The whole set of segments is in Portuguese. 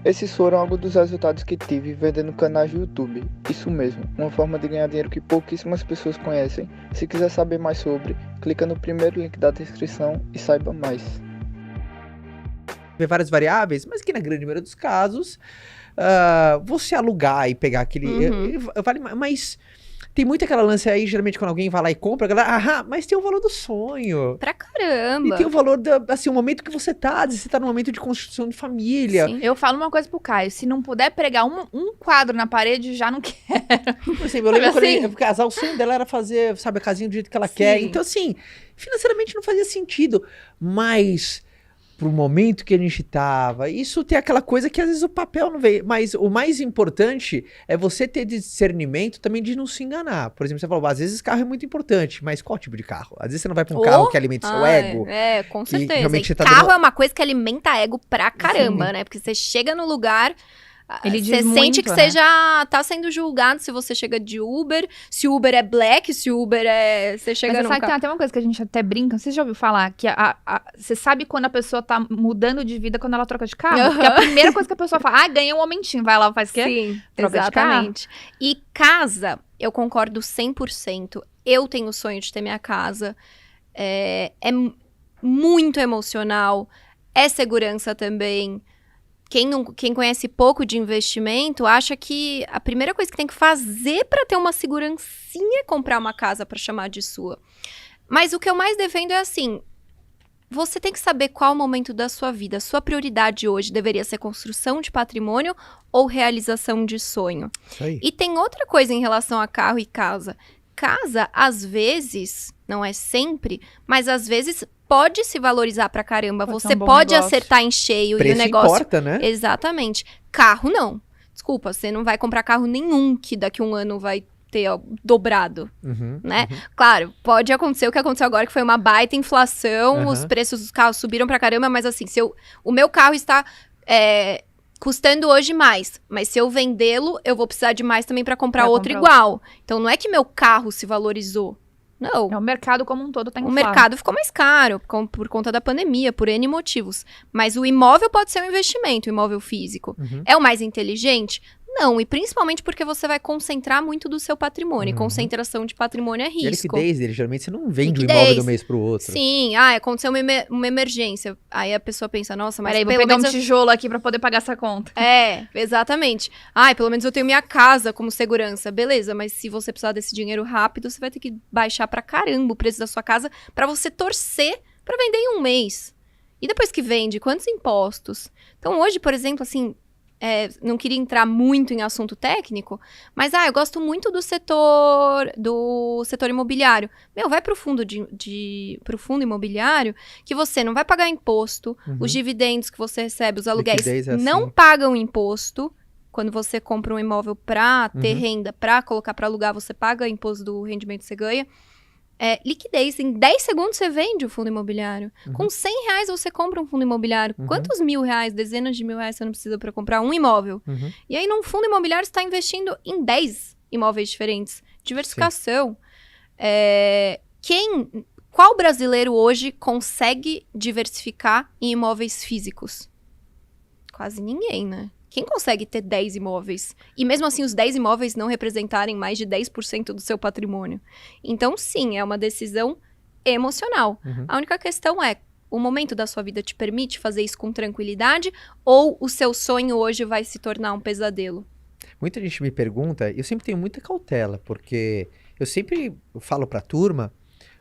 Esses foram alguns dos resultados que tive vendendo canais do YouTube. Isso mesmo, uma forma de ganhar dinheiro que pouquíssimas pessoas conhecem. Se quiser saber mais sobre, clica no primeiro link da descrição e saiba mais. Ver várias variáveis, mas que na grande maioria dos casos, você alugar e pegar aquele... vale, mas tem muito aquela lance aí, geralmente quando alguém vai lá e compra, a galera, mas tem o valor do sonho. Pra caramba. E tem o valor, assim, o momento que você tá, você tá num momento de construção de família. Sim. Eu falo uma coisa pro Caio, se não puder pregar um quadro na parede, já não quero. Por exemplo, eu lembro quando eu casar, o sonho dela era fazer, sabe, a casinha do jeito que ela quer. Então, assim, financeiramente não fazia sentido, mas pro momento que a gente tava, isso tem aquela coisa que às vezes o papel não veio, mas o mais importante é você ter discernimento também de não se enganar. Por exemplo, você falou, às vezes carro é muito importante, mas qual tipo de carro? Às vezes você não vai pra um carro que alimenta seu ego. Com certeza. Realmente Carro dando... é uma coisa que alimenta ego pra caramba, né? Porque você chega no lugar... Você sente que você já tá sendo julgado se você chega de Uber, se o Uber é black, se o Uber é... Você chega Mas num sabe que carro... tem até uma coisa que a gente até brinca, você já ouviu falar que você sabe quando a pessoa tá mudando de vida quando ela troca de carro? Porque a primeira coisa que a pessoa fala, ganhei um aumentinho, vai lá, faz o quê? Sim, troca exatamente. E casa, eu concordo 100%. Eu tenho o sonho de ter minha casa. É muito emocional, é segurança também. Quem conhece pouco de investimento acha que a primeira coisa que tem que fazer para ter uma segurancinha é comprar uma casa para chamar de sua. Mas o que eu mais defendo é assim, você tem que saber qual o momento da sua vida. Sua prioridade hoje deveria ser construção de patrimônio ou realização de sonho. Isso aí. E tem outra coisa em relação a carro e casa. Casa, às vezes, não é sempre, mas às vezes pode se valorizar pra caramba. Pode Você ser um bom pode negócio. acertar em cheio Preço e o negócio... importa, né? Exatamente. Carro, não. Desculpa, você não vai comprar carro nenhum que daqui a um ano vai ter dobrado, né? Claro, pode acontecer o que aconteceu agora, que foi uma baita inflação, os preços dos carros subiram pra caramba, mas assim, o meu carro está... custando hoje mais, mas se eu vendê-lo, eu vou precisar de mais também para comprar outro igual. Então não é que meu carro se valorizou. Não. O mercado como um todo tá inflado. O mercado ficou mais caro por conta da pandemia, por N motivos. Mas o imóvel pode ser um investimento, o imóvel físico. É o mais inteligente? Não, e principalmente porque você vai concentrar muito do seu patrimônio. Concentração de patrimônio é risco. E a liquidez dele, geralmente você não vende o imóvel de um mês pro outro. Sim, aconteceu uma emergência. Aí a pessoa pensa, nossa, mas peraí, vou pegar um tijolo aqui pra poder pagar essa conta. Exatamente. Pelo menos eu tenho minha casa como segurança. Beleza, mas se você precisar desse dinheiro rápido, você vai ter que baixar pra caramba o preço da sua casa pra você torcer pra vender em um mês. E depois que vende, quantos impostos? Então hoje, por exemplo, assim... não queria entrar muito em assunto técnico, mas eu gosto muito do setor imobiliário. Vai pro fundo pro fundo imobiliário, que você não vai pagar imposto, os dividendos que você recebe, os aluguéis não pagam imposto. Quando você compra um imóvel pra ter renda, pra colocar pra alugar, você paga imposto do rendimento que você ganha. Liquidez, em 10 segundos você vende o fundo imobiliário. Com R$100 você compra um fundo imobiliário. Quantos R$1.000, dezenas de R$1.000 você não precisa para comprar um imóvel? E aí, num fundo imobiliário, você está investindo em 10 imóveis diferentes. Diversificação. Qual brasileiro hoje consegue diversificar em imóveis físicos? Quase ninguém, né? Quem consegue ter 10 imóveis? E mesmo assim, os 10 imóveis não representarem mais de 10% do seu patrimônio. Então, sim, é uma decisão emocional. A única questão é, o momento da sua vida te permite fazer isso com tranquilidade? Ou o seu sonho hoje vai se tornar um pesadelo? Muita gente me pergunta, eu sempre tenho muita cautela, porque eu sempre falo pra turma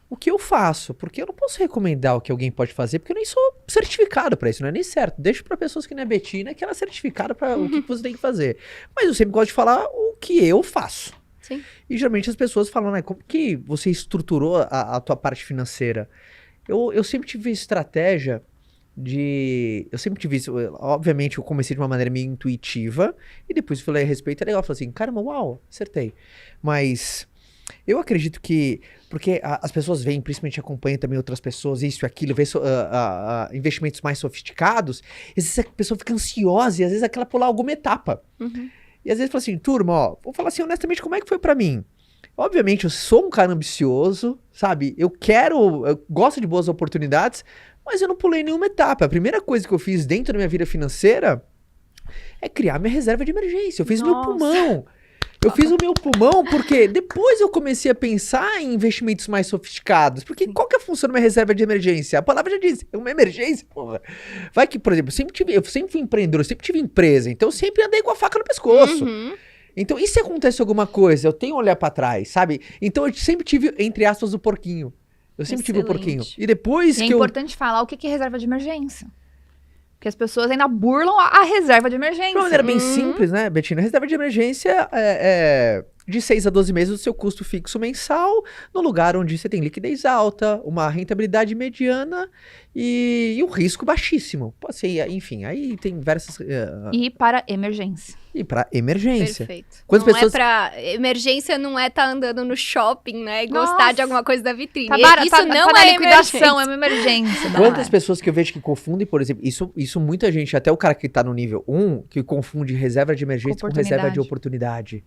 o que eu faço, porque eu não posso recomendar o que alguém pode fazer, porque eu nem sou certificado para isso, não é nem certo. Deixo para pessoas que nem a Betina, que ela é certificada para o que você tem que fazer. Mas eu sempre gosto de falar o que eu faço. Sim. E geralmente as pessoas falam, como que você estruturou a tua parte financeira? Eu sempre tive estratégia obviamente eu comecei de uma maneira meio intuitiva, e depois falei a respeito, é legal, falei assim, caramba, uau, acertei. Mas... eu acredito que, porque as pessoas veem, principalmente acompanham também outras pessoas, isso e aquilo, vê investimentos mais sofisticados, às vezes a pessoa fica ansiosa e às vezes ela pular alguma etapa. E às vezes fala assim, turma, vou falar assim honestamente, como é que foi pra mim? Obviamente eu sou um cara ambicioso, sabe? Eu gosto de boas oportunidades, mas eu não pulei nenhuma etapa. A primeira coisa que eu fiz dentro da minha vida financeira é criar minha reserva de emergência. Eu fiz meu Nossa. pulmão. Eu fiz o meu pulmão porque depois eu comecei a pensar em investimentos mais sofisticados. Porque qual que é a função da minha reserva de emergência? A palavra já diz, é uma emergência, porra. Vai que, por exemplo, eu sempre fui empreendedor, eu sempre tive empresa, então eu sempre andei com a faca no pescoço. Uhum. Então, e se acontece alguma coisa? Eu tenho que olhar pra trás, sabe? Então eu sempre tive, entre aspas, o porquinho. Eu sempre tive o porquinho. Excelente. E depois E é que importante falar o que é reserva de emergência. Porque as pessoas ainda burlam a reserva de emergência. De uma maneira bem simples, né, Betina? Reserva de emergência é de 6 a 12 meses do seu custo fixo mensal, no lugar onde você tem liquidez alta, uma rentabilidade mediana e um risco baixíssimo. Pode ser, enfim, aí tem diversas... E para emergência. E para emergência. Perfeito. Quantas Não pessoas... é pra... Emergência não é estar andando no shopping, né? E Nossa. gostar de alguma coisa da vitrine. Tá barato, Isso não tá na é liquidação, é emergência. uma emergência. Quantas pessoas que eu vejo que confundem, por exemplo, isso muita gente, até o cara que tá no nível 1, que confunde reserva de emergência com reserva de oportunidade.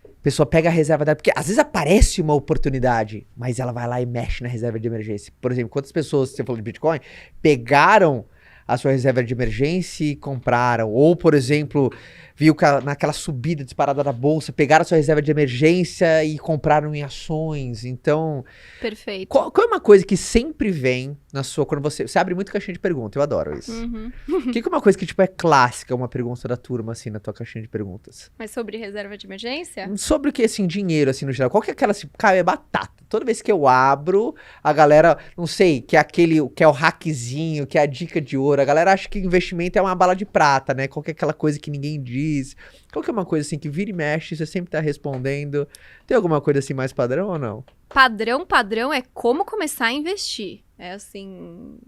A pessoa pega a reserva dela, porque às vezes aparece uma oportunidade, mas ela vai lá e mexe na reserva de emergência. Por exemplo, quantas pessoas, você falou de Bitcoin, pegaram a sua reserva de emergência e compraram? Ou, por exemplo, viu que naquela subida disparada da bolsa, pegaram a sua reserva de emergência e compraram em ações. Então, Perfeito. qual é uma coisa que sempre vem na sua... Quando você abre muito caixinha de pergunta, eu adoro isso. Uhum. O que é uma coisa que, tipo, é clássica, uma pergunta da turma, assim, na tua caixinha de perguntas? Mas sobre reserva de emergência? Sobre o que, assim, dinheiro, assim, no geral. Qual que é aquela, assim, cara, é batata. Toda vez que eu abro, a galera, não sei, que é o hackzinho, que é a dica de ouro. A galera acha que investimento é uma bala de prata, né? Qual que é aquela coisa que ninguém diz? Qual que é uma coisa, assim, que vira e mexe, você sempre tá respondendo? Tem alguma coisa, assim, mais padrão ou não? Padrão é como começar a investir. É assim,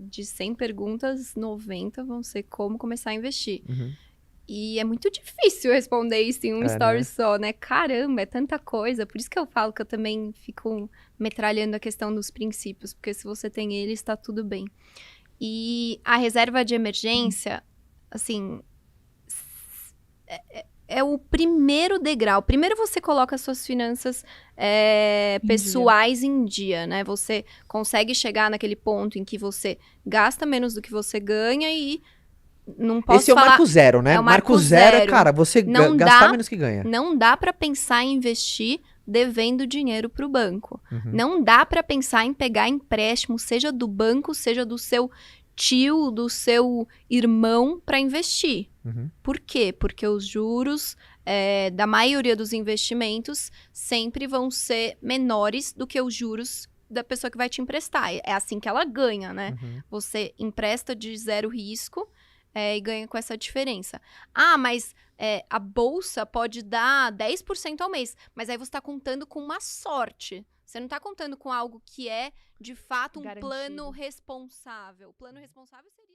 de 100 perguntas, 90 vão ser como começar a investir. Uhum. E é muito difícil responder isso em um story né? só, né? Caramba, é tanta coisa. Por isso que eu falo que eu também fico metralhando a questão dos princípios. Porque se você tem eles, tá tudo bem. E a reserva de emergência, assim... É o primeiro degrau. Primeiro você coloca as suas finanças pessoais em dia, né? Você consegue chegar naquele ponto em que você gasta menos do que você ganha e não posso Esse é o falar... marco zero, né? é o marco marco zero é, zero. cara, você Não gastar dá- menos que ganha. Não dá pra pensar em investir devendo dinheiro pro banco. Uhum. Não dá pra pensar em pegar empréstimo, seja do banco, seja do seu tio, do seu irmão, pra investir. Uhum. Por quê? Porque os juros da maioria dos investimentos sempre vão ser menores do que os juros da pessoa que vai te emprestar. É assim que ela ganha, né? Uhum. Você empresta de zero risco e ganha com essa diferença. Ah, mas a bolsa pode dar 10% ao mês. Mas aí você está contando com uma sorte. Você não está contando com algo que é, de fato, um Garantido. plano responsável. O plano responsável seria...